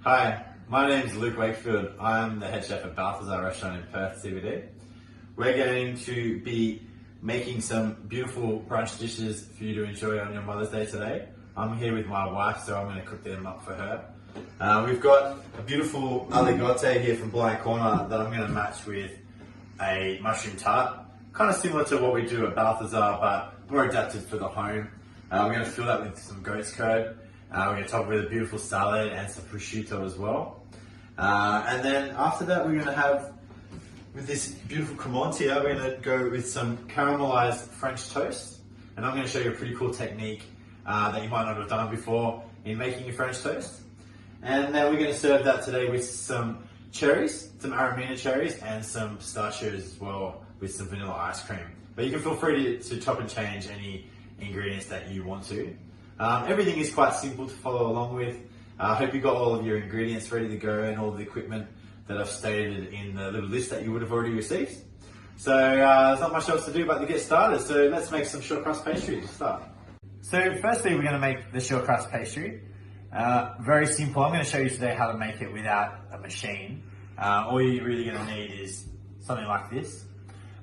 Hi, my name is Luke Wakefield. I'm the head chef at Balthazar restaurant in Perth, CBD. We're going to be making some beautiful brunch dishes for you to enjoy on your Mother's Day today. I'm here with my wife, so I'm going to cook them up for her. We've got a beautiful aligote here from Blind Corner that I'm going to match with a mushroom tart. Kind of similar to what we do at Balthazar, but more adapted for the home. We're going to fill that with some goat's curd. We're going to top it with a beautiful salad and some prosciutto as well. And then after that, we're going to have, with this beautiful cremant here, we're going to go with some caramelized French toast. And I'm going to show you a pretty cool technique that you might not have done before in making your French toast. And then we're going to serve that today with some cherries, some Amarena cherries, and some pistachios as well with some vanilla ice cream. But you can feel free to chop and change any ingredients that you want to. Everything is quite simple to follow along with. I hope you got all of your ingredients ready to go and all the equipment that I've stated in the little list that you would have already received. So there's not much else to do but to get started. So let's make some short crust pastry to start. So firstly, we're going to make the short crust pastry. Very simple. I'm going to show you today how to make it without a machine. All you're really going to need is something like this.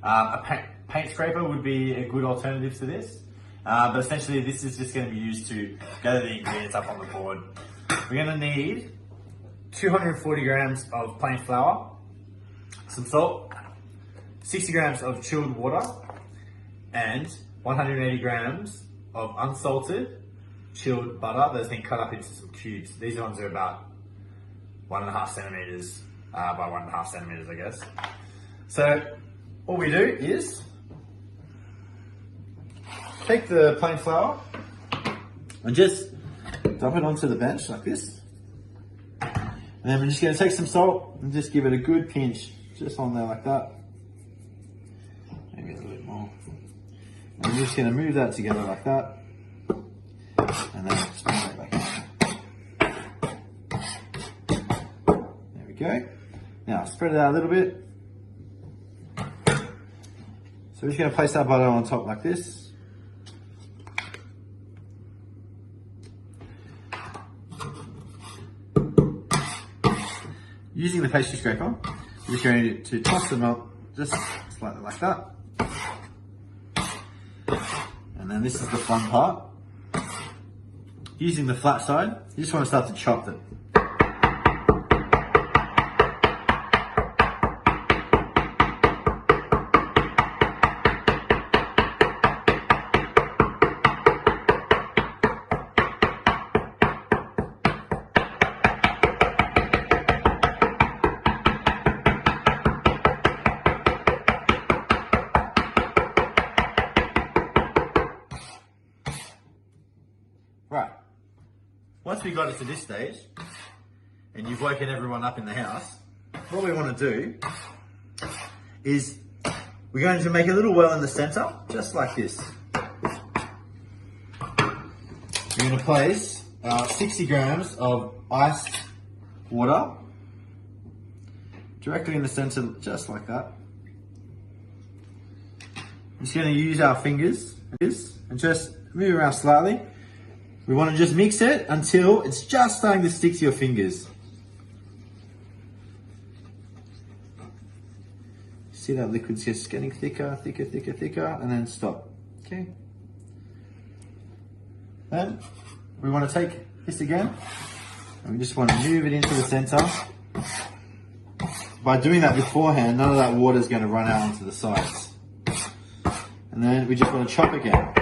A paint scraper would be a good alternative to this. But essentially this is just going to be used to gather the ingredients up on the board. We're going to need 240 grams of plain flour, some salt, 60 grams of chilled water, and 180 grams of unsalted chilled butter that's been cut up into some cubes. These ones are about 1.5 centimeters by 1.5 centimeters, I guess. So all we do is take the plain flour and just dump it onto the bench like this. And then we're just going to take some salt and just give it a good pinch just on there like that. Maybe a little bit more. And we're just going to move that together like that. And then just bring it back in. There we go. Now spread it out a little bit. So we're just going to place our butter on top like this. Using the pastry scraper, we're just going to toss them up just slightly like that. And then this is the fun part. Using the flat side, you just want to start to chop them. Right, once we got it to this stage, and you've woken everyone up in the house, what we want to do is we're going to make a little well in the center, just like this. We're going to place 60 grams of iced water directly in the center, just like that. I'm just going to use our fingers and just move around slightly. We want to just mix it until it's just starting to stick to your fingers. See that liquid's just getting thicker, thicker, thicker, thicker, and then stop. Okay. Then we want to take this again, and we just want to move it into the center. By doing that beforehand, none of that water is going to run out onto the sides. And then we just want to chop again.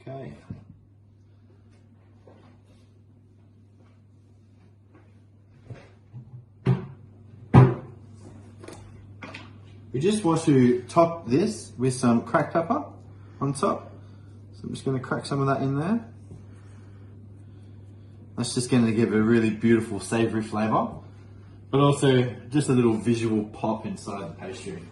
Okay. We just want to top this with some cracked pepper on top. So I'm just going to crack some of that in there. That's just going to give a really beautiful savoury flavour, but also just a little visual pop inside the pastry.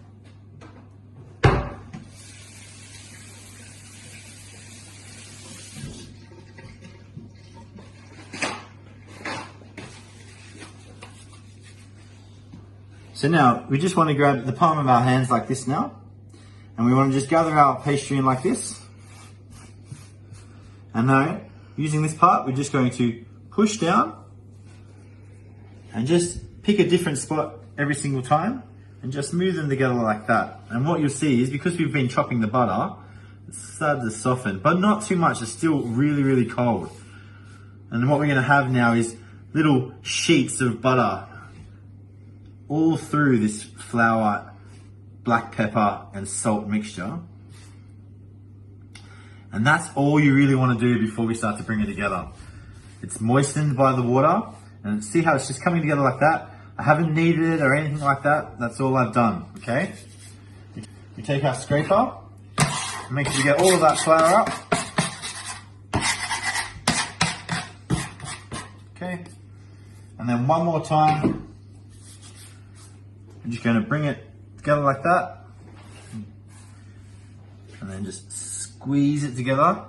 So now we just want to grab the palm of our hands like this now, and we want to just gather our pastry in like this. And now, using this part, we're just going to push down and just pick a different spot every single time and just move them together like that. And what you'll see is, because we've been chopping the butter, it's started to soften, but not too much. It's still really, really cold. And what we're going to have now is little sheets of butter all through this flour, black pepper and salt mixture. And that's all you really want to do before we start to bring it together. It's moistened by the water, and see how it's just coming together like that? I haven't kneaded it or anything like that. That's all I've done, okay? We take our scraper, make sure you get all of that flour up. Okay, and then one more time, I'm just going to bring it together like that, and then just squeeze it together,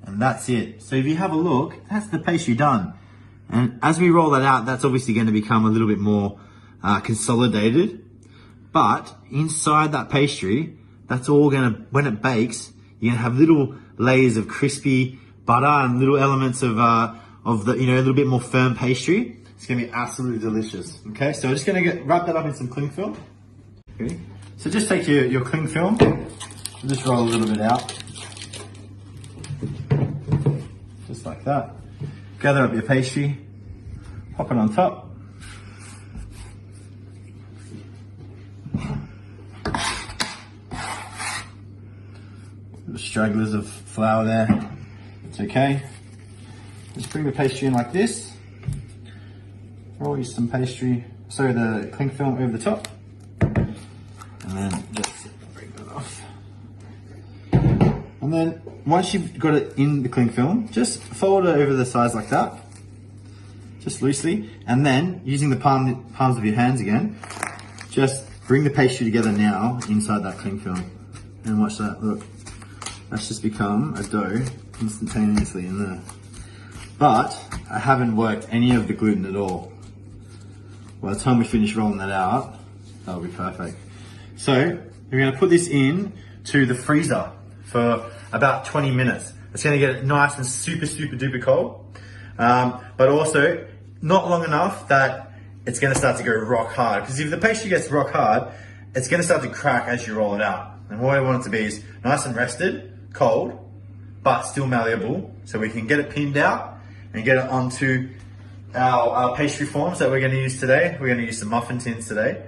and that's it. So if you have a look, that's the pastry done. And as we roll that out, that's obviously going to become a little bit more consolidated. But inside that pastry, that's all going to, when it bakes, you're going to have little layers of crispy butter and little elements of the, you know, a little bit more firm pastry. It's going to be absolutely delicious. Okay, so I'm just going to wrap that up in some cling film. Okay, so just take your cling film, and just roll a little bit out, just like that. Gather up your pastry, pop it on top. Little stragglers of flour there, it's okay. Just bring the pastry in like this. Roll you some pastry, so the cling film over the top. And then just break that off. And then once you've got it in the cling film, just fold it over the sides like that, just loosely. And then using the palms of your hands again, just bring the pastry together now inside that cling film. And watch that, look. That's just become a dough instantaneously in there. But I haven't worked any of the gluten at all. By the time we finish rolling that out, that'll be perfect. So we're going to put this in to the freezer for about 20 minutes. It's going to get it nice and super, super duper cold. But also not long enough that it's going to start to go rock hard. Because if the pastry gets rock hard, it's going to start to crack as you roll it out. And what I want it to be is nice and rested, cold, but still malleable. So we can get it pinned out and get it onto our pastry forms that we're going to use today. We're going to use some muffin tins today.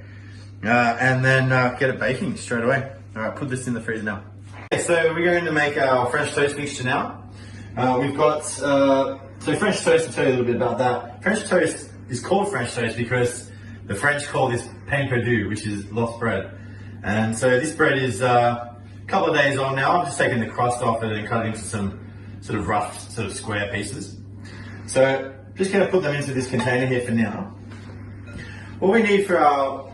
And then get it baking straight away. All right, put this in the freezer now. Okay, so we're going to make our French toast mixture now. We've got, so French toast, I'll tell you a little bit about that. French toast is called French toast because the French call this pain perdu, which is lost bread. And so this bread is a couple of days old now. I've just taken the crust off it and cut it into some sort of rough, sort of square pieces. So just going to put them into this container here for now. What we need for our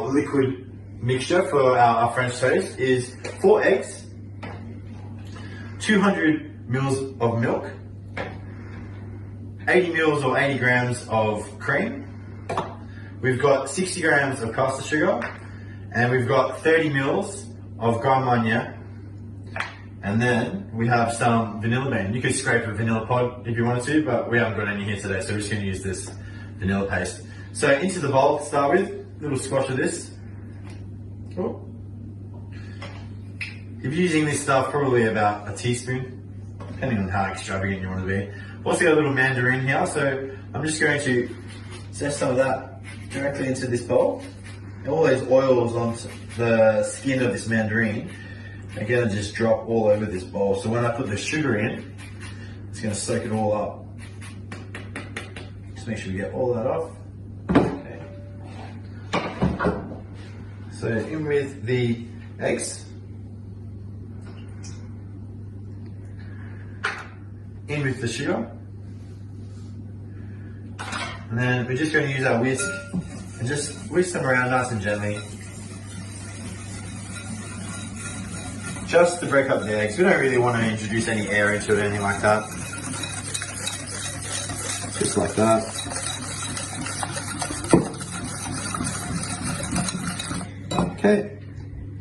liquid mixture for our French toast is 4 eggs, 200 mils of milk, 80 mils or 80 grams of cream. We've got 60 grams of caster sugar, and we've got 30 mils of Grand Marnier. And then we have some vanilla bean. You could scrape a vanilla pod if you wanted to, but we haven't got any here today, so we're just going to use this vanilla paste. So into the bowl to start with, a little squash of this. Oh. If you're using this stuff, probably about a teaspoon, depending on how extravagant you want to be. I've also got a little mandarin here, so I'm just going to set some of that directly into this bowl. And all those oils on the skin of this mandarin are going to just drop all over this bowl. So when I put the sugar in, it's going to soak it all up. Just make sure we get all that off. Okay. So in with the eggs. In with the sugar. And then we're just going to use our whisk and just whisk them around nice and gently. Just to break up the eggs. We don't really want to introduce any air into it or anything like that. Just like that. Okay,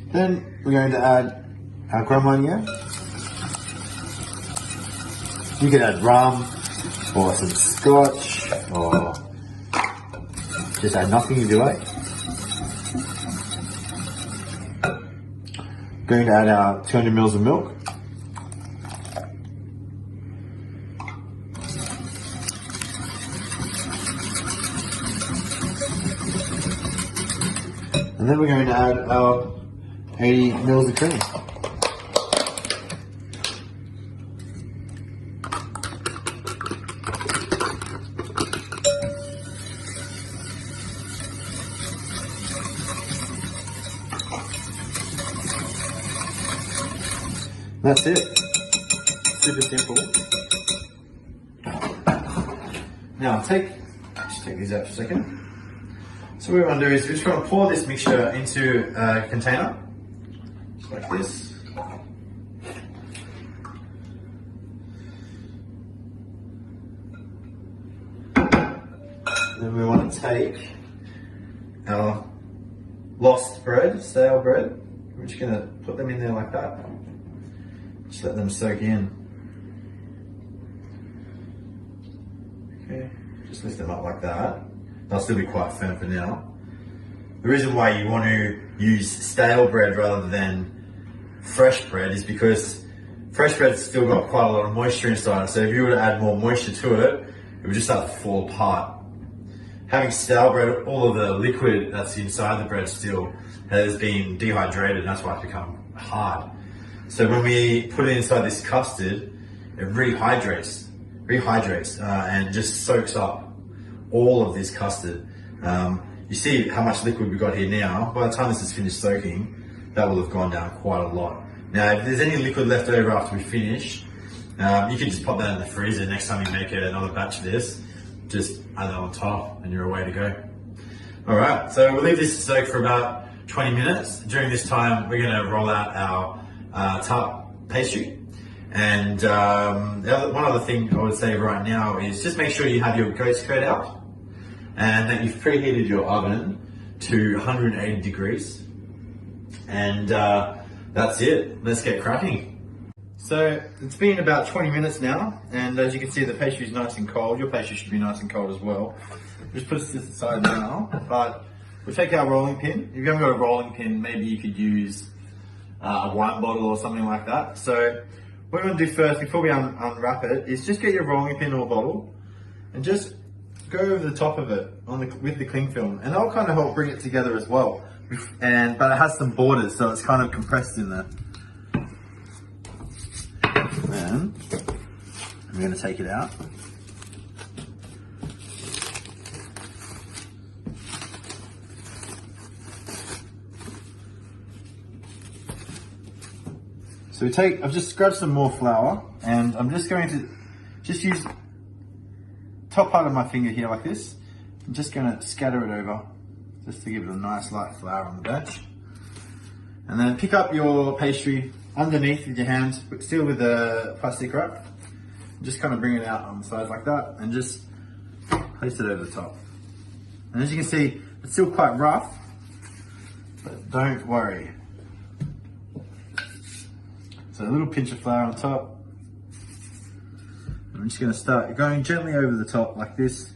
then we're going to add our Grand Marnier. You can add rum or some scotch or just add nothing if you like. Going to add our 200 mils of milk. And then we're going to add our 80 mils of cream. That's it. Super simple. Now just take these out for a second. So what we want to do is we're just going to pour this mixture into a container, just like this. Then we want to take our lost bread, stale bread. We're just going to put them in there like that. Just let them soak in. Okay, just lift them up like that. They'll still be quite firm for now. The reason why you want to use stale bread rather than fresh bread is because fresh bread's still got quite a lot of moisture inside. So if you were to add more moisture to it, it would just start to fall apart. Having stale bread, all of the liquid that's inside the bread still has been dehydrated, and that's why it's become hard. So when we put it inside this custard, it rehydrates and just soaks up all of this custard. You see how much liquid we've got here now. By the time this is finished soaking, that will have gone down quite a lot. Now, if there's any liquid left over after we finish, you can just pop that in the freezer. Next time you make another batch of this, just add that on top and you're away to go. All right, so we'll leave this to soak for about 20 minutes. During this time, we're gonna roll out our tart pastry. And one other thing I would say right now is just make sure you have your goat's coat out and that you've preheated your oven to 180 degrees. And that's it. Let's get cracking. So it's been about 20 minutes now, and as you can see, the pastry is nice and cold. Your pastry should be nice and cold as well. Just put this aside now, but we'll take our rolling pin. If you haven't got a rolling pin, maybe you could use a wine bottle or something like that. So what we're going to do first, before we unwrap it, is just get your rolling pin or bottle and just go over the top of it with the cling film, and that'll kind of help bring it together as well. But it has some borders, so it's kind of compressed in there. Then I'm going to take it out. So I've just grabbed some more flour, and I'm just going to use top part of my finger here like this. I'm just going to scatter it over, just to give it a nice light flour on the bench. And then pick up your pastry underneath with your hand, but still with the plastic wrap. Just kind of bring it out on the sides like that, and just place it over the top. And as you can see, it's still quite rough, but don't worry. So a little pinch of flour on top. I'm just going to start going gently over the top like this.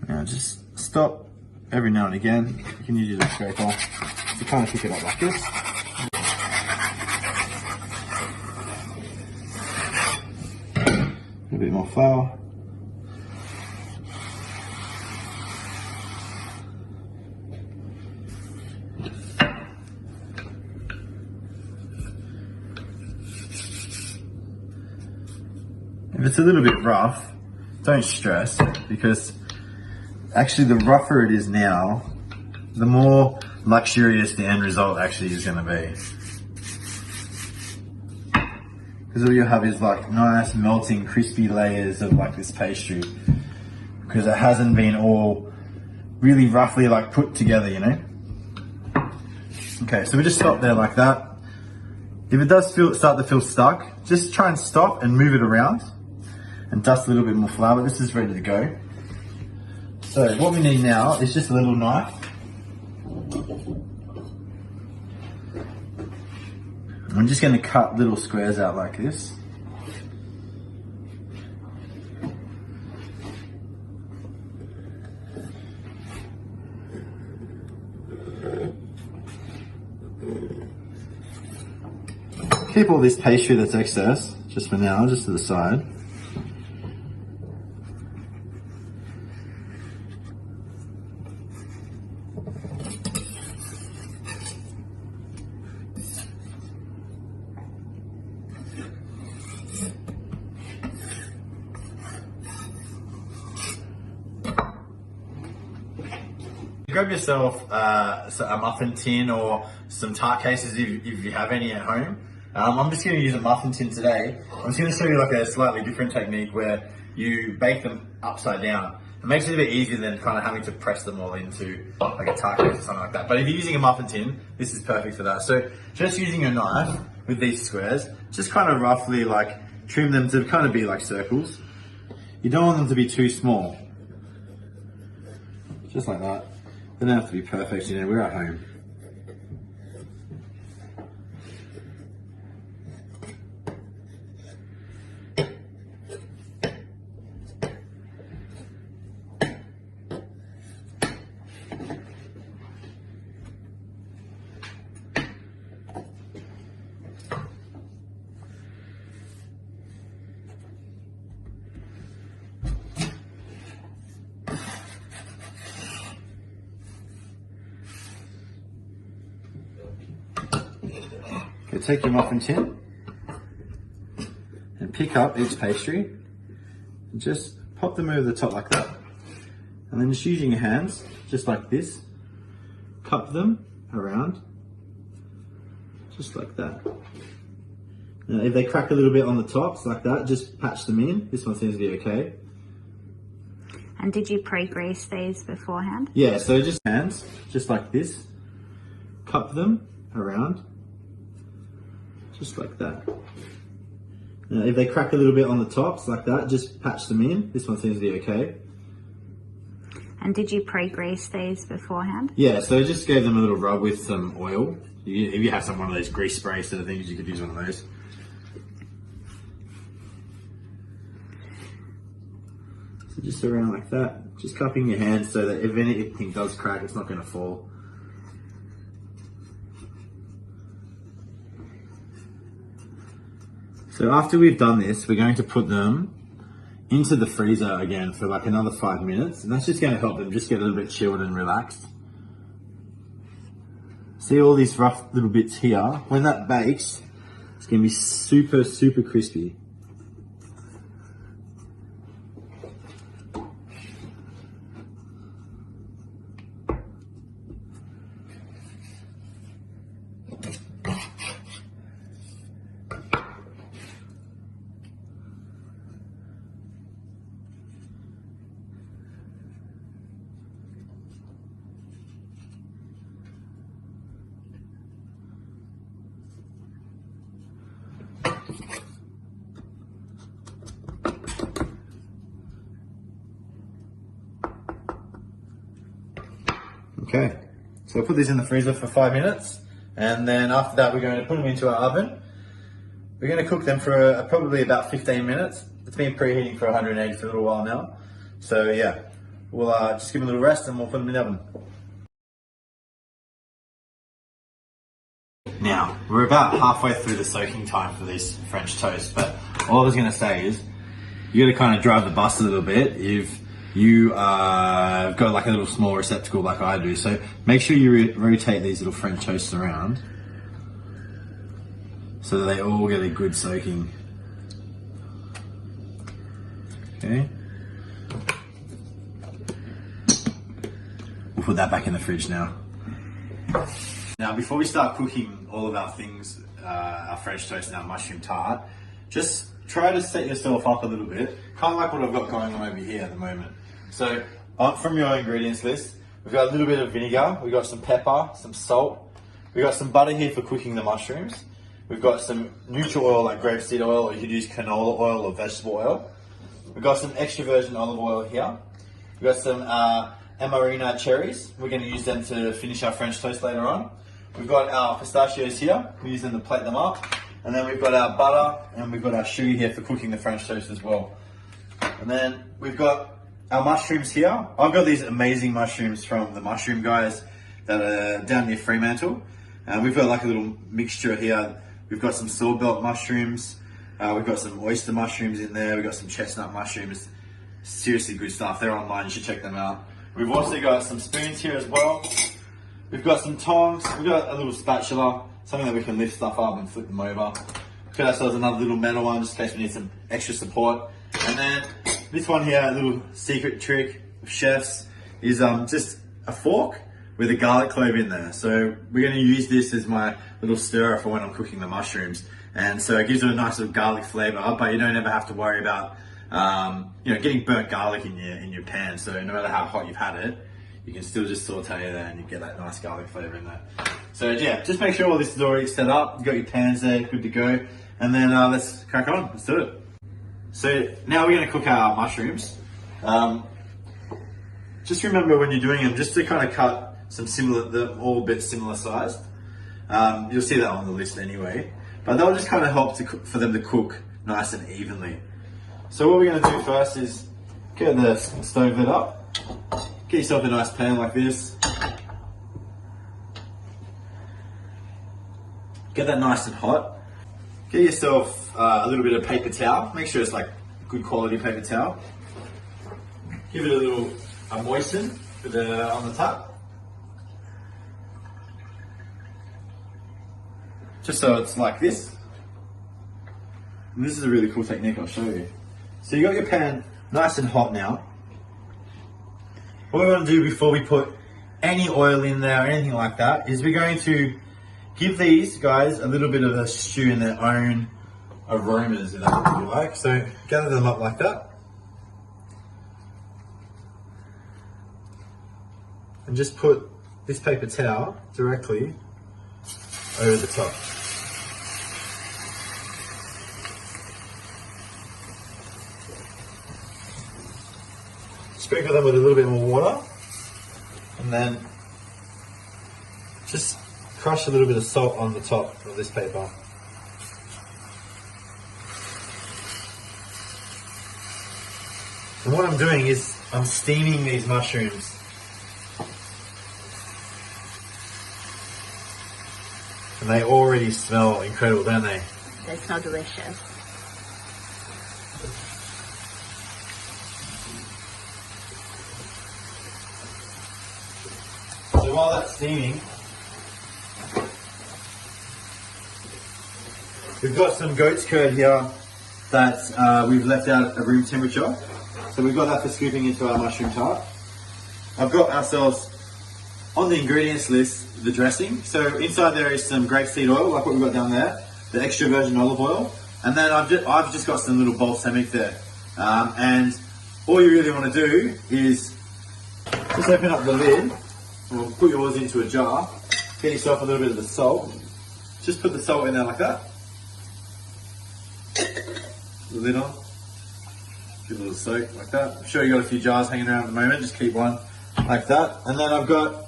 Now just stop every now and again. You can use a scraper to kind of pick it up like this. A bit more flour. If it's a little bit rough, don't stress, because actually the rougher it is now, the more luxurious the end result actually is going to be. Because all you have is like nice melting crispy layers of like this pastry, because it hasn't been all really roughly like put together, you know. Okay, so we just stop there like that. If it does start to feel stuck, just try and stop and move it around and dust a little bit more flour. This is ready to go. So what we need now is just a little knife. I'm just going to cut little squares out like this. Keep all this pastry that's excess, just for now, just to the side. Grab yourself a muffin tin or some tart cases if you have any at home. I'm just going to use a muffin tin today. I'm just going to show you like a slightly different technique where you bake them upside down. It makes it a bit easier than kind of having to press them all into like a tart case or something like that. But if you're using a muffin tin, this is perfect for that. So just using a knife with these squares, just kind of roughly like trim them to kind of be like circles. You don't want them to be too small. Just like that. They don't have to be perfect, you know, we're at home. Okay, take your muffin tin and pick up each pastry and just pop them over the top like that. And then just using your hands, just like this, cup them around, just like that. Now if they crack a little bit on the tops like that, just patch them in. This one seems to be okay. And did you pre-grease these beforehand? Yeah, so just hands, just like this, cup them around, just like that. Now, if they crack a little bit on the tops like that, just patch them in. This one seems to be okay. And did you pre-grease these beforehand? Yeah, so just gave them a little rub with some oil. If you have one of those grease spray sort of things, you could use one of those. So just around like that, just cupping your hands so that if anything does crack, it's not going to fall. So after we've done this, we're going to put them into the freezer again for like another 5 minutes, and that's just going to help them just get a little bit chilled and relaxed. See all these rough little bits here? When that bakes, it's going to be super, super crispy. Okay, so we'll put these in the freezer for 5 minutes, and then after that we're going to put them into our oven. We're going to cook them for probably about 15 minutes. It's been preheating for 180 for a little while now. So yeah, we'll just give them a little rest and we'll put them in the oven. Now, we're about halfway through the soaking time for these French toast, but all I was going to say is you got to kind of drive the bus a little bit if you got like a little small receptacle like I do. So make sure you rotate these little French toasts around so that they all get a good soaking. Okay. We'll put that back in the fridge now. Now, before we start cooking all of our things, our French toast and our mushroom tart, just try to set yourself up a little bit, kind of like what I've got going on over here at the moment. So, from your ingredients list, we've got a little bit of vinegar, we've got some pepper, some salt, we've got some butter here for cooking the mushrooms, We've got some neutral oil like grapeseed oil, or you could use canola oil or vegetable oil. We've got some extra virgin olive oil here. We've got some Amarena cherries. We're going to use them to finish our French toast later on. We've got our pistachios here. We use them to plate them up. And then we've got our butter and we've got our sugar here for cooking the French toast as well. And then we've got our mushrooms here. I've got these amazing mushrooms from the mushroom guys that are down near Fremantle. We've got like a little mixture here. We've got some swordbelt mushrooms. We've got some oyster mushrooms in there. We've got some chestnut mushrooms. Seriously good stuff. They're online. You should check them out. We've also got some spoons here as well. We've got some tongs. We've got a little spatula, something that we can lift stuff up and flip them over. We've got ourselves another little metal one just in case we need some extra support. And then this one here, a little secret trick of chefs, is just a fork with a garlic clove in there. So we're going to use this as my little stirrer for when I'm cooking the mushrooms. And so it gives it a nice little garlic flavour, but you don't ever have to worry about getting burnt garlic in your pan. So no matter how hot you've had it, you can still just saute it there and you get that nice garlic flavour in there. So yeah, just make sure all this is already set up. You've got your pans there, good to go. And then let's crack on, let's do it. So now we're going to cook our mushrooms. Just remember when you're doing them, just to kind of cut some similar, they're all a bit similar sized. You'll see that on the list anyway. But that'll just kind of help for them to cook nice and evenly. So what we're going to do first is get the stove lit up. Get yourself a nice pan like this. Get that nice and hot. Get yourself a little bit of paper towel. Make sure it's like good quality paper towel. Give it a little moisten on the top. Just so it's like this. And this is a really cool technique I'll show you. So you got your pan nice and hot now. What we want to do before we put any oil in there or anything like that is we're going to give these guys a little bit of a stew in their own aromas, if you like. So gather them up like that. And just put this paper towel directly over the top. Sprinkle them with a little bit more water, and then just crush a little bit of salt on the top of this paper. And what I'm doing is I'm steaming these mushrooms. And they already smell incredible, don't they? They smell delicious. So while that's steaming, we've got some goat's curd here that we've left out at room temperature. So we've got that for scooping into our mushroom tart. I've got ourselves on the ingredients list the dressing. So inside there is some grapeseed oil, like what we've got down there, the extra virgin olive oil, and then I've just got some little balsamic there. And all you really want to do is just open up the lid. Or put yours into a jar, get yourself a little bit of the salt, just put the salt in there like that, the lid on, give it a little soak like that. I'm sure you got a few jars hanging around at the moment, just keep one like that. And then I've got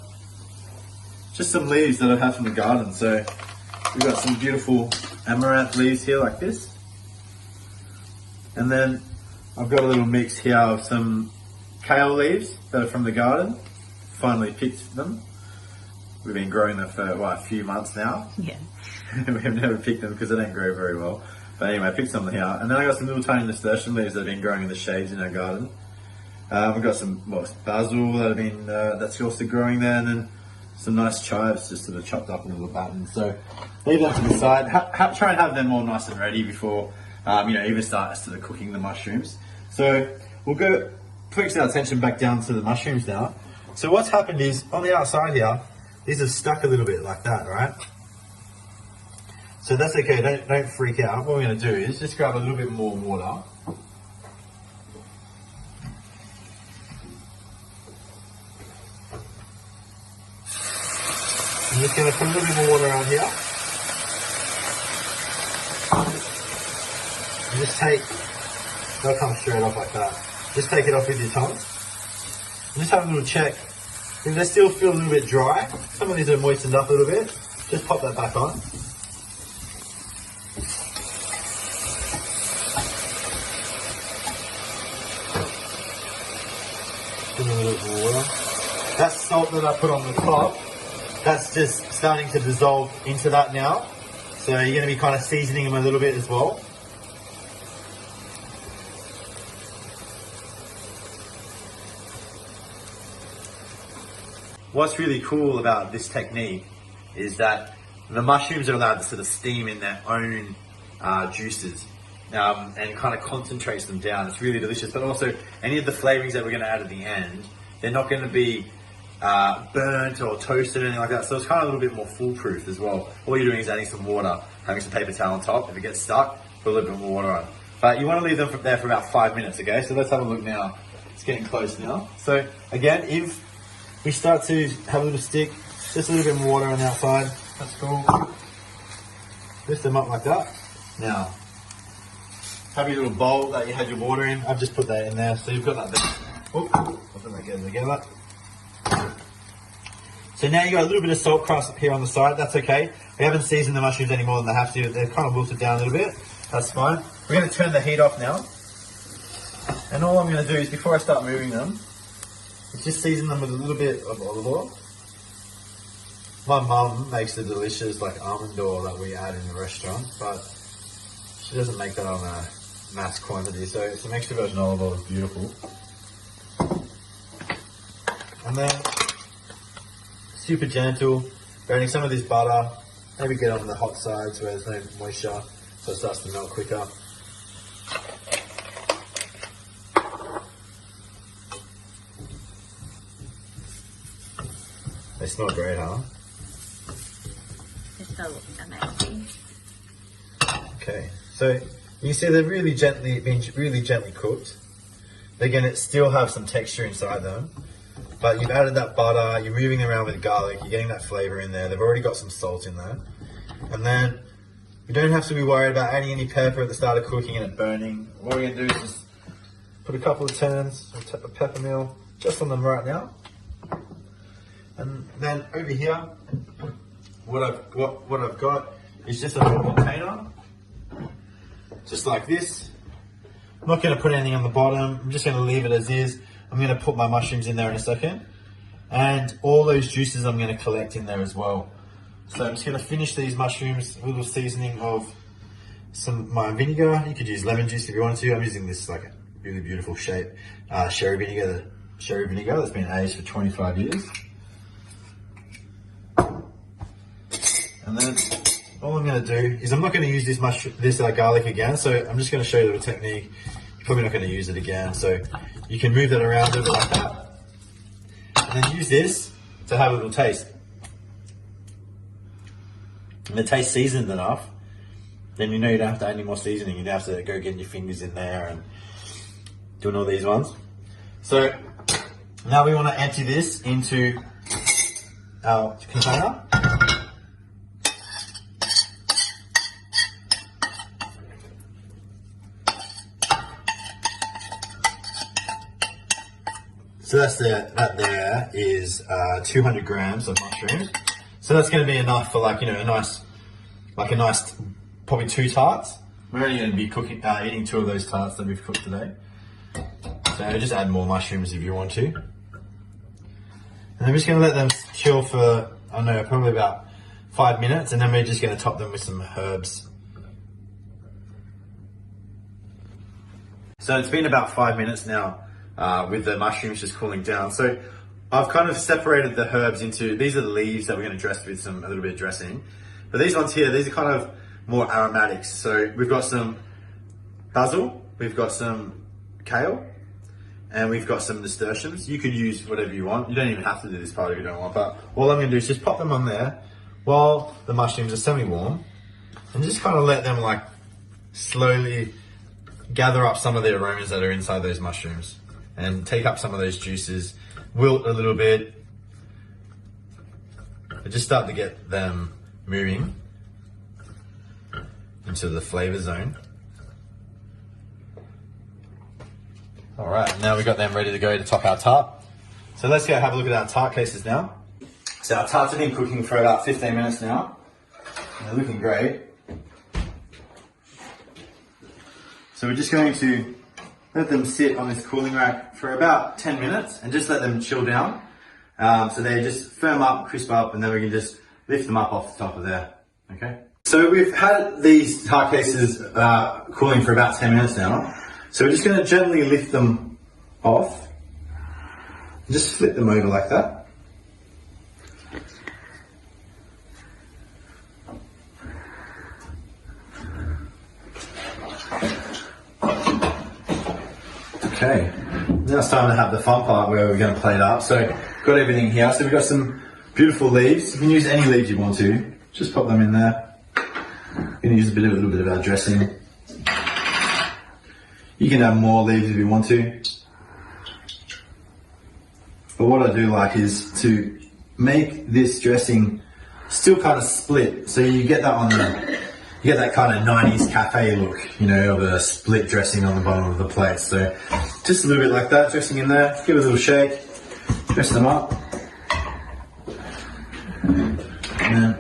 just some leaves that I've had from the garden. So we've got some beautiful amaranth leaves here like this. And then I've got a little mix here of some kale leaves that are from the garden. Finally picked them. We've been growing them for a few months now. Yeah. We've never picked them because they don't grow very well. But anyway, I picked some here. And then I got some little tiny nasturtium leaves that have been growing in the shades in our garden. We've got some basil that have been that's also growing there, and then some nice chives just sort of chopped up in a little batten. So leave that to the side. Try and have them all nice and ready before even start sort of cooking the mushrooms. So we'll go focus our attention back down to the mushrooms now. So what's happened is, on the outside here, these have stuck a little bit like that, right? So that's okay, don't freak out. What we're going to do is just grab a little bit more water. I'm just going to put a little bit more water around here. and just they'll come straight off like that. Just take it off with your tongs. And just have a little check. If they still feel a little bit dry, some of these are moistened up a little bit, just pop that back on. Give it a little bit of water. That salt that I put on the top, that's just starting to dissolve into that now. So you're going to be kind of seasoning them a little bit as well. What's really cool about this technique is that the mushrooms are allowed to sort of steam in their own juices and kind of concentrates them down. It's really delicious, but also any of the flavorings that we're going to add at the end, they're not going to be burnt or toasted or anything like that, so it's kind of a little bit more foolproof as well. All you're doing is adding some water, having some paper towel on top. If it gets stuck, put a little bit more water on. But you want to leave them there for about 5 minutes, okay? So let's have a look now. It's getting close now. So again, if we start to have a little stick, just a little bit more water on the outside. That's cool. Lift them up like that. Now, have your little bowl that you had your water in. I've just put that in there, so you've got that there. Oh, I'll put that together. So now you've got a little bit of salt crust up here on the side. That's okay. We haven't seasoned the mushrooms any more than they have to. They're kind of wilted down a little bit. That's fine. We're going to turn the heat off now. And all I'm going to do is, before I start moving them, is just season them with a little bit of olive oil. My mum makes the delicious almond oil that we add in the restaurant, but she doesn't make that on a mass quantity, so some extra virgin olive oil is beautiful. And then, super gentle, burning some of this butter, maybe get on the hot sides where there's no moisture, so it starts to melt quicker. They smell great, huh? They smell amazing. Okay, so you can see they're really gently cooked. They're going to still have some texture inside them, but you've added that butter, you're moving them around with garlic, you're getting that flavour in there. They've already got some salt in there. And then you don't have to be worried about adding any pepper at the start of cooking and it burning. All you're going to do is just put a couple of turns of pepper meal just on them right now. And then over here, what I've got is just a little container, just like this. I'm not going to put anything on the bottom. I'm just going to leave it as is. I'm going to put my mushrooms in there in a second, and all those juices I'm going to collect in there as well. So I'm just going to finish these mushrooms with a little seasoning of my vinegar. You could use lemon juice if you wanted to. I'm using this really beautiful sherry vinegar that's been aged for 25 years. And then all I'm going to do is I'm not going to use this garlic again, so I'm just going to show you the technique. You're probably not going to use it again, so you can move that around a little bit like that. And then use this to have a little taste. And the taste seasoned enough, then you know you don't have to add any more seasoning. You don't have to go getting your fingers in there and doing all these ones. So now we want to empty this into our container. So that there is 200 grams of mushrooms. So that's going to be enough for a nice probably 2 tarts. We're only going to be eating 2 of those tarts that we've cooked today. So just add more mushrooms if you want to. And I'm just going to let them chill for, I don't know, probably about 5 minutes, and then we're just going to top them with some herbs. So it's been about 5 minutes now. With the mushrooms just cooling down. So I've kind of separated the herbs into, these are the leaves that we're going to dress with a little bit of dressing. But these ones here, these are kind of more aromatics. So we've got some basil, we've got some kale, and we've got some nasturtiums. You could use whatever you want. You don't even have to do this part if you don't want, but all I'm going to do is just pop them on there while the mushrooms are semi-warm, and just kind of let them slowly gather up some of the aromas that are inside those mushrooms. And take up some of those juices, wilt a little bit, but just start to get them moving into the flavor zone. All right, now we've got them ready to go to top our tart. So let's go have a look at our tart cases now. So our tarts have been cooking for about 15 minutes now. And they're looking great. So we're just going to let them sit on this cooling rack for about 10 minutes and just let them chill down. So they just firm up, crisp up, and then we can just lift them up off the top of there. Okay. So we've had these tart cases cooling for about 10 minutes now. So we're just going to gently lift them off. Just flip them over like that. Okay, now it's time to have the fun part where we're going to plate up. So, got everything here. So we've got some beautiful leaves. You can use any leaves you want to. Just pop them in there. You're going to use a little bit of our dressing. You can add more leaves if you want to. But what I do like is to make this dressing still kind of split. So you get that on the, you get that kind of 90s cafe look, you know, of a split dressing on the bottom of the plate. So just a little bit like that, dressing in there, give it a little shake, dress them up. And then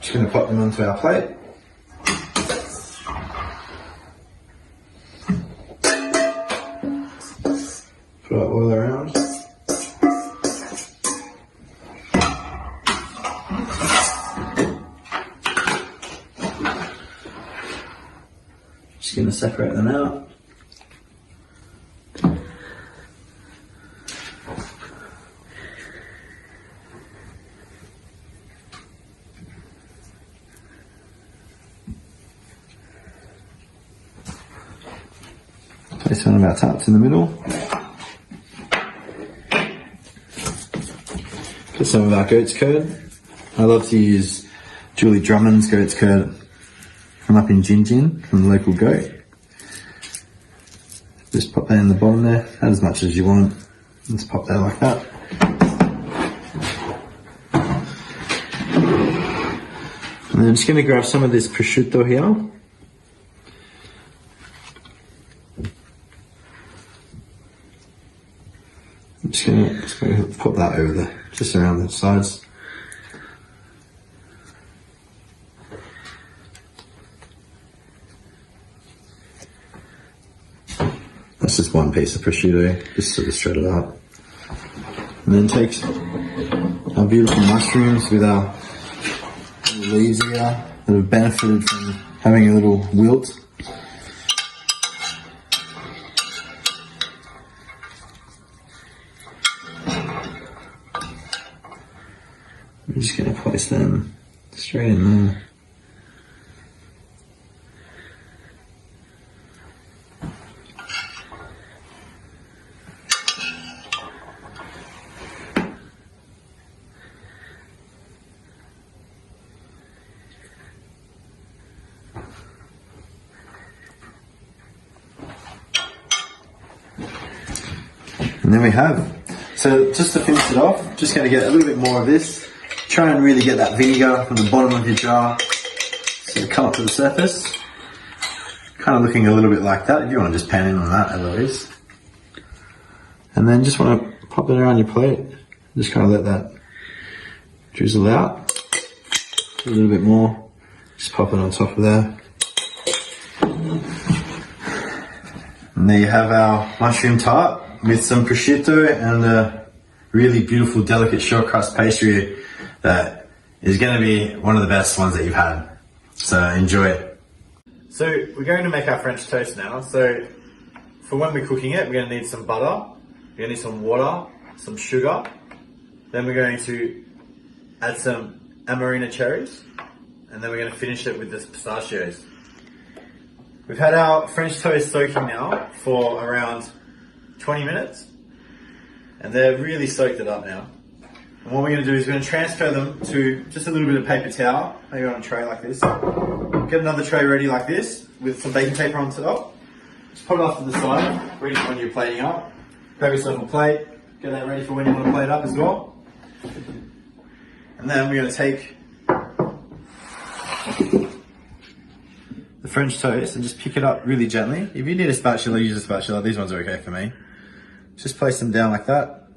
just going to pop them onto our plate. Put our oil around. Just going to separate them out. Place one of our tarts in the middle. Put some of our goat's curd. I love to use Julie Drummond's goat's curd from up in Gin from the local goat. Just pop that in the bottom there, add as much as you want. Just pop that like that. And then I'm just going to grab some of this prosciutto here. I'm just going to pop that over there, just around the sides. That's just one piece of prosciutto, just sort of shred it up. And then take our beautiful mushrooms with our leaves here that have benefited from having a little wilt. I'm just going to place them straight in there. And then we have, so just to finish it off, just going to get a little bit more of this. Try and really get that vinegar from the bottom of your jar, so come up to the surface. Kind of looking a little bit like that, if you want to just pan in on that as always. And then just want to pop it around your plate, just kind of let that drizzle out. A little bit more, just pop it on top of there. And there you have our mushroom tart with some prosciutto and a really beautiful delicate short crust pastry that is going to be one of the best ones that you've had. So enjoy it. So we're going to make our French toast now. So for when we're cooking it, we're going to need some butter, we're going to need some water, some sugar. Then we're going to add some Amarena cherries, and then we're going to finish it with the pistachios. We've had our French toast soaking now for around 20 minutes, and they're really soaked it up now. And what we're going to do is we're going to transfer them to just a little bit of paper towel, maybe on a tray like this. Get another tray ready like this with some baking paper on top. Just put it off to the side, ready for when you're plating up. Grab yourself a plate, get that ready for when you want to plate up as well. And then we're going to take the French toast and just pick it up really gently. If you need a spatula, use a spatula. These ones are okay for me. Just place them down like that.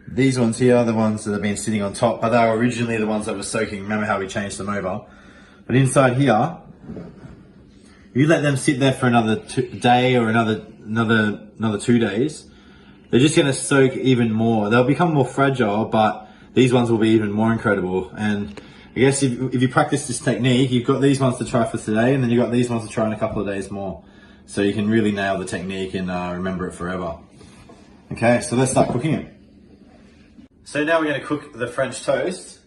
These ones here are the ones that have been sitting on top, but they were originally the ones that were soaking. Remember how we changed them over? But inside here, you let them sit there for another day or another 2 days. They're just going to soak even more. They'll become more fragile, but these ones will be even more incredible. And I guess if you practice this technique, you've got these ones to try for today, and then you've got these ones to try in a couple of days more. So you can really nail the technique and remember it forever. Okay, so let's start cooking it. So now we're going to cook the French toast.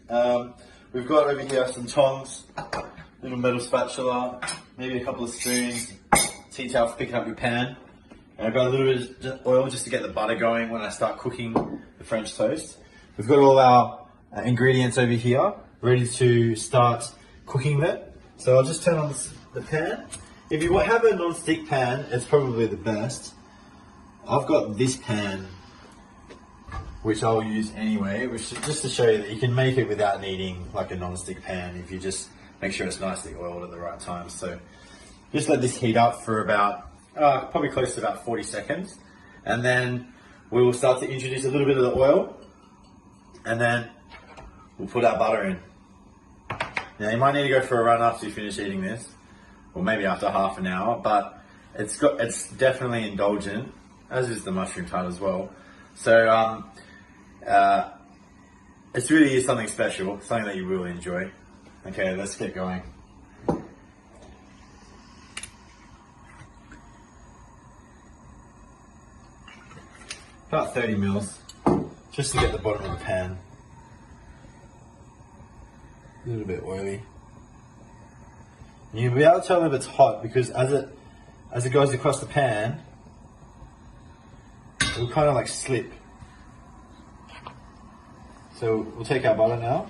We've got over here some tongs, little metal spatula, maybe a couple of spoons, tea towel for picking up your pan. And I've got a little bit of oil just to get the butter going when I start cooking the French toast. We've got all our ingredients over here, ready to start cooking it. So I'll just turn on the pan. If you have a non-stick pan, it's probably the best. I've got this pan, which I'll use anyway, which is just to show you that you can make it without needing like a non-stick pan if you just make sure it's nicely oiled at the right time. So just let this heat up for about, probably close to about 40 seconds. And then we will start to introduce a little bit of the oil, and then we'll put our butter in. Now you might need to go for a run after you finish eating this, or maybe after half an hour, but it's definitely indulgent, as is the mushroom tart as well. So it really is something special, something that you will enjoy. Okay, let's get going. About 30 mils, just to get the bottom of the pan. A little bit oily. You'll be able to tell if it's hot because as it goes across the pan, it will kind of like slip. So we'll take our butter now.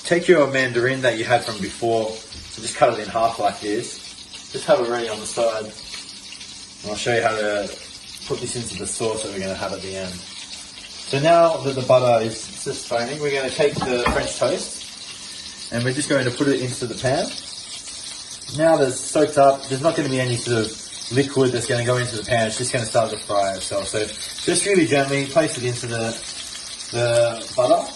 Take your mandarin that you had from before and just cut it in half like this. Just have it ready on the side. And I'll show you how to put this into the sauce that we're going to have at the end. So now that the butter is just foaming, we're going to take the French toast and we're just going to put it into the pan. Now that it's soaked up, there's not going to be any sort of liquid that's going to go into the pan. It's just going to start to fry itself. So just really gently place it into the butter.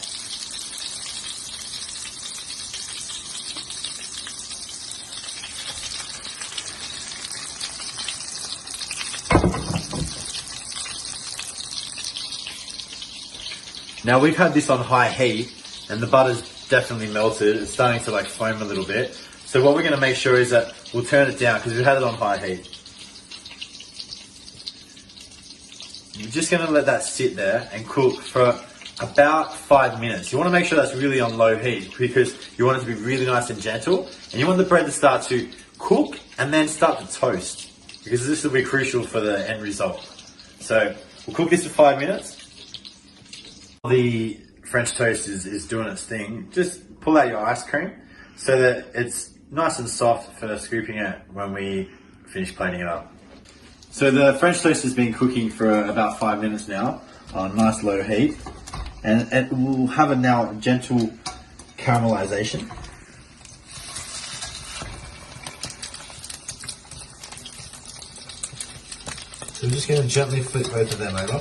Now we've had this on high heat and the butter's definitely melted. It's starting to like foam a little bit. So what we're going to make sure is that we'll turn it down because we've had it on high heat. You're just going to let that sit there and cook for about 5 minutes. You want to make sure that's really on low heat because you want it to be really nice and gentle, and you want the bread to start to cook and then start to toast because this will be crucial for the end result. So we'll cook this for 5 minutes. The French toast is doing its thing. Just pull out your ice cream so that it's nice and soft for scooping it when we finish plating it up. So the French toast has been cooking for about 5 minutes now on nice low heat, and it will have a now gentle caramelization. So we're just going to gently flip both of them over.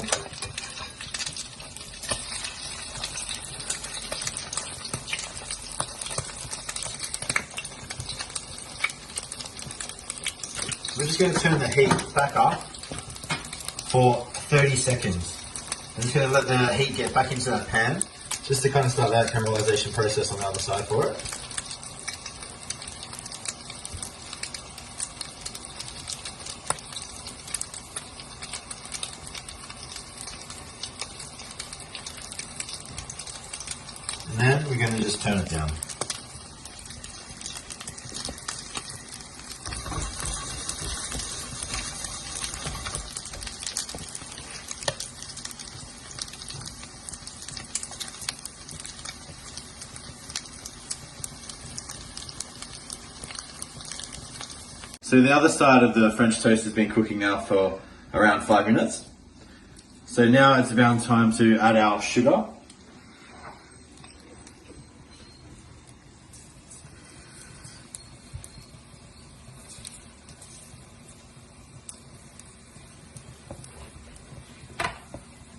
we're just going to turn the heat back up for 30 seconds. I'm just going to let the heat get back into that pan, just to kind of start that caramelization process on the other side for it. And then we're going to just turn it down. So the other side of the French toast has been cooking now for around 5 minutes. So now it's about time to add our sugar.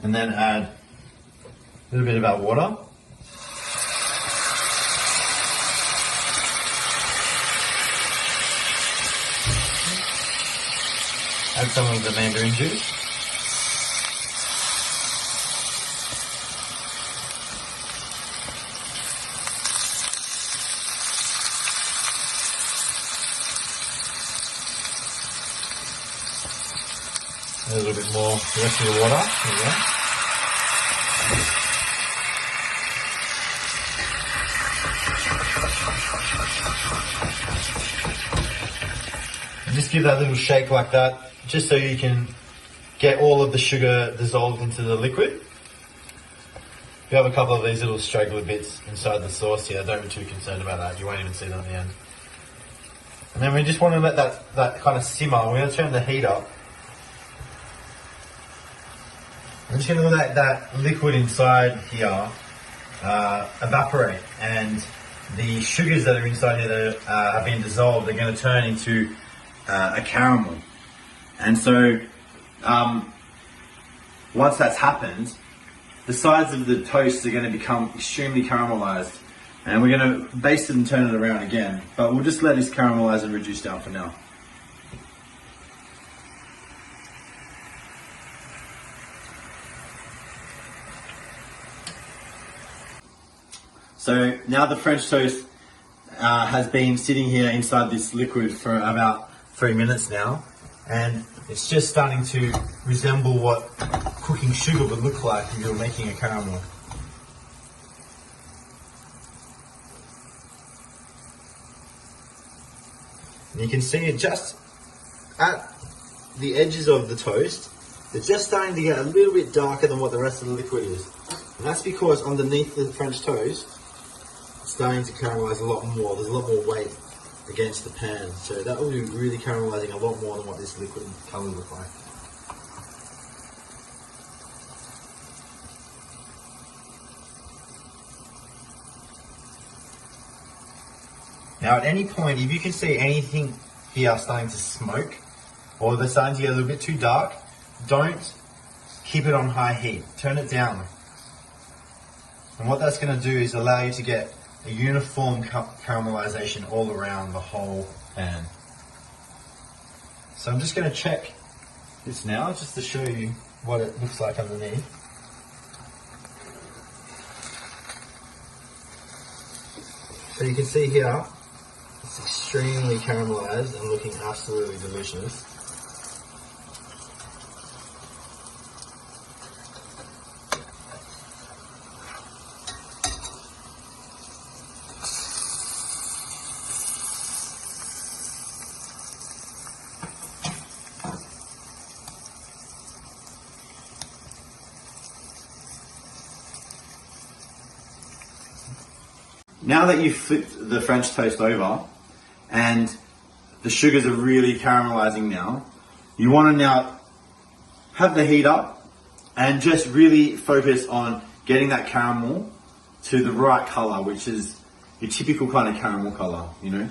And then add a little bit of our water. Add some of the Mandarin juice. A little bit more, the rest of the water. There we go. And just give that little shake like that, just so you can get all of the sugar dissolved into the liquid. You have a couple of these little straggler bits inside the sauce here, don't be too concerned about that, you won't even see them at the end. And then we just want to let that kind of simmer. We're going to turn the heat up. I'm just going to let that liquid inside here evaporate, and the sugars that are inside here that have been dissolved are going to turn into a caramel. And so once that's happened, the sides of the toast are going to become extremely caramelized, and we're going to baste it and turn it around again, but we'll just let this caramelize and reduce down for now. So now the French toast has been sitting here inside this liquid for about 3 minutes now, and it's just starting to resemble what cooking sugar would look like if you were making a caramel. And you can see it just at the edges of the toast, they're just starting to get a little bit darker than what the rest of the liquid is. And that's because underneath the French toast, it's starting to caramelize a lot more. There's a lot more weight against the pan. So that will be really caramelizing a lot more than what this liquid colour looks like. Now at any point, if you can see anything here starting to smoke, or they're starting to get a little bit too dark, don't keep it on high heat. Turn it down. And what that's going to do is allow you to get a uniform caramelization all around the whole pan. So I'm just going to check this now, just to show you what it looks like underneath. So you can see here, it's extremely caramelized and looking absolutely delicious. Now that you've flipped the French toast over and the sugars are really caramelizing now, you want to now have the heat up and just really focus on getting that caramel to the right color, which is your typical kind of caramel color, you know.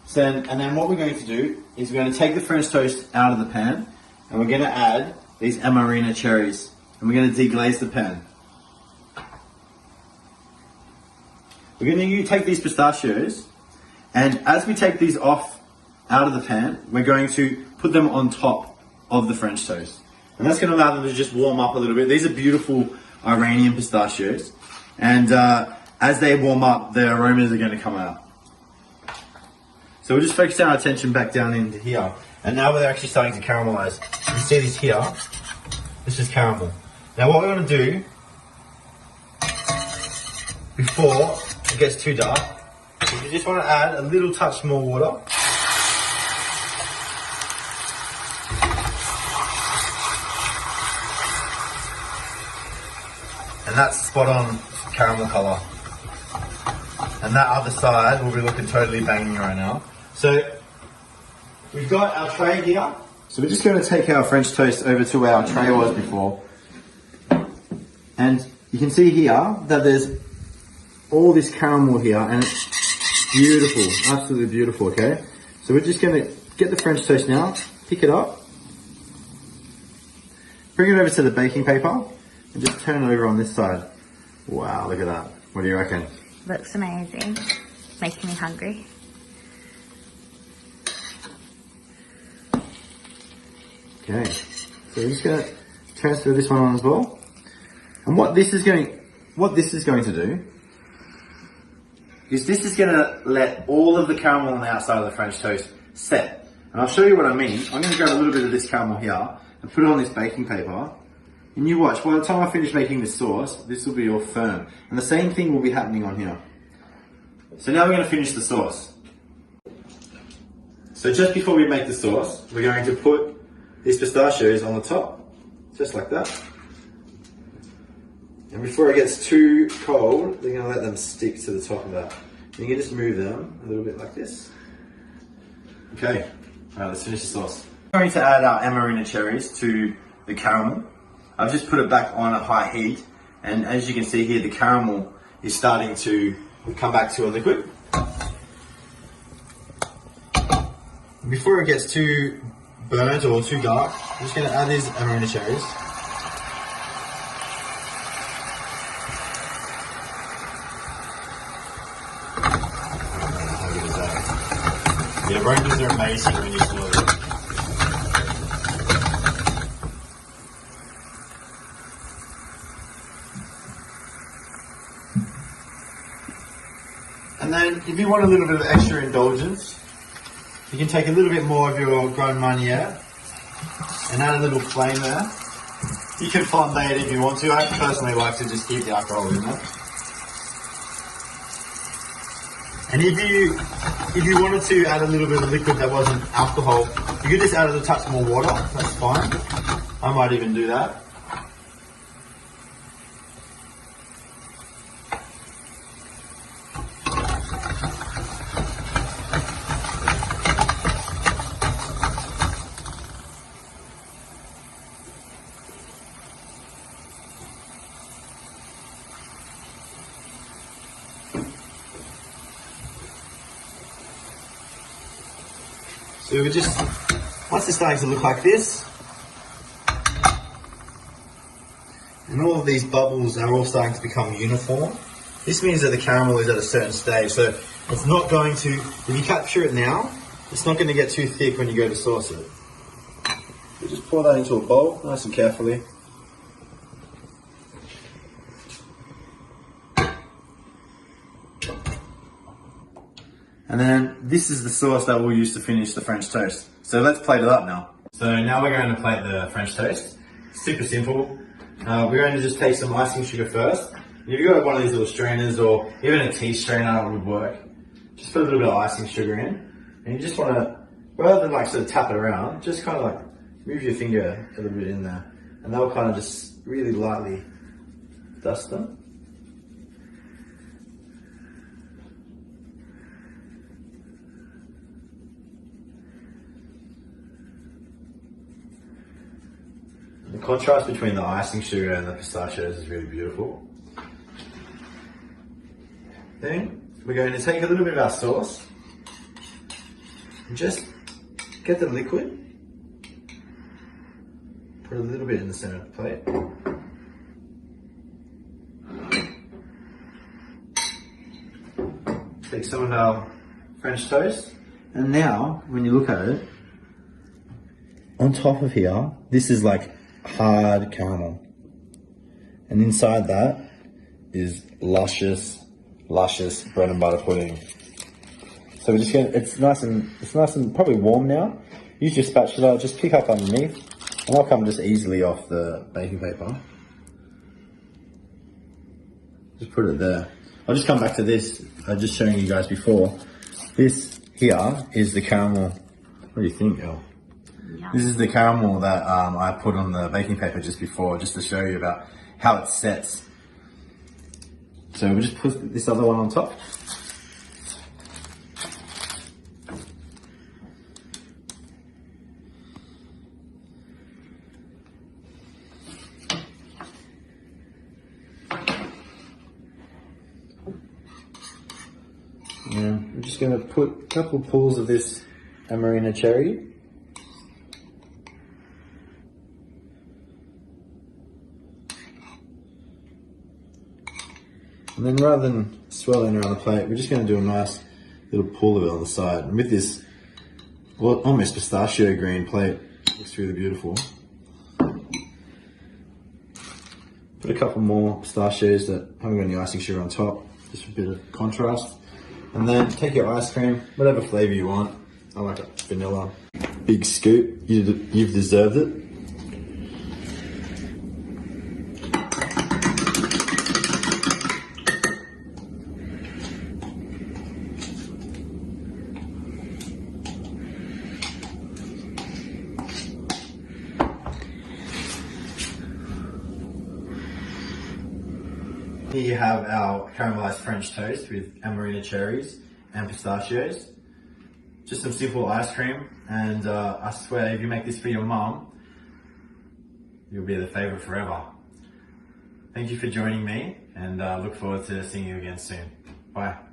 So, and then what we're going to do is we're going to take the French toast out of the pan and we're going to add these Amarena cherries and we're going to deglaze the pan. We're going to take these pistachios, and as we take these off out of the pan, we're going to put them on top of the French toast. And that's going to allow them to just warm up a little bit. These are beautiful Iranian pistachios. And as they warm up, the aromas are going to come out. So we'll just focus our attention back down into here. And now we're actually starting to caramelize. You can see this here. This is caramel. Now what we're going to do, before it gets too dark, is you just want to add a little touch more water. And that's spot on caramel colour. And that other side will be looking totally banging right now. So we've got our tray here. So we're just going to take our French toast over to where our tray was before. And you can see here that there's all this caramel here and it's beautiful, absolutely beautiful, okay? So we're just going to get the French toast now, pick it up, bring it over to the baking paper and just turn it over on this side. Wow, look at that. What do you reckon? Looks amazing. Making me hungry. Okay, so we're just going to transfer this one on as well. And what this is going to do is this is going to let all of the caramel on the outside of the French toast set. And I'll show you what I mean. I'm going to grab a little bit of this caramel here and put it on this baking paper. And you watch, by the time I finish making this sauce, this will be all firm. And the same thing will be happening on here. So now we're going to finish the sauce. So just before we make the sauce, we're going to put these pistachios on the top, just like that. And before it gets too cold, we're going to let them stick to the top of that. And you can just move them a little bit like this. Okay, alright, let's finish the sauce. I'm going to add our Amarena cherries to the caramel. I've just put it back on at high heat, and as you can see here, the caramel is starting to come back to a liquid. Before it gets too burnt or too dark, I'm just going to add these Amarena cherries. How good is that? The aromas are amazing when you smell them. And then, if you want a little bit of extra indulgence, you can take a little bit more of your grown Marnier and add a little flame there. You can flambe it if you want to. I personally like to just keep the alcohol in there. And if you wanted to add a little bit of liquid that wasn't alcohol, you could just add a touch more water. That's fine. I might even do that. So we just, once it's starting to look like this, and all of these bubbles are all starting to become uniform, this means that the caramel is at a certain stage. So it's not going to, if you capture it now, it's not going to get too thick when you go to sauce it. So just pour that into a bowl, nice and carefully. And then this is the sauce that we'll use to finish the French toast. So let's plate it up now. So now we're going to plate the French toast. Super simple. We're going to just take some icing sugar first. If you've got one of these little strainers or even a tea strainer would work, just put a little bit of icing sugar in. And you just want to, rather than like sort of tap it around, just kind of like move your finger a little bit in there. And that will kind of just really lightly dust them. The contrast between the icing sugar and the pistachios is really beautiful. Then we're going to take a little bit of our sauce and just get the liquid, put a little bit in the center of the plate. Take some of our French toast And now, when you look at it, on top of here, this is like hard caramel. And inside that is luscious bread and butter pudding. So we're just gonna, it's nice and probably warm now. Use your spatula, just pick up underneath, and that'll come just easily off the baking paper. Just put it there. I'll just come back to this. I was just showing you guys before. This here is the caramel. What do you think, Elle? Yeah. This is the caramel that I put on the baking paper just before, just to show you about how it sets. So we'll just put this other one on top. Yeah, I'm just going to put a couple pulls of this Amarena cherry. And then rather than swirling around the plate, we're just going to do a nice little pull of it on the side. And with this, well, almost pistachio green plate, looks really beautiful. Put a couple more pistachios that haven't got any icing sugar on top, just for a bit of contrast. And then take your ice cream, whatever flavour you want. I like it vanilla. Big scoop, you've deserved it. Here you have our caramelized French toast with Amarena cherries and pistachios. Just some simple ice cream, and I swear if you make this for your mum, you'll be the favourite forever. Thank you for joining me, and look forward to seeing you again soon. Bye.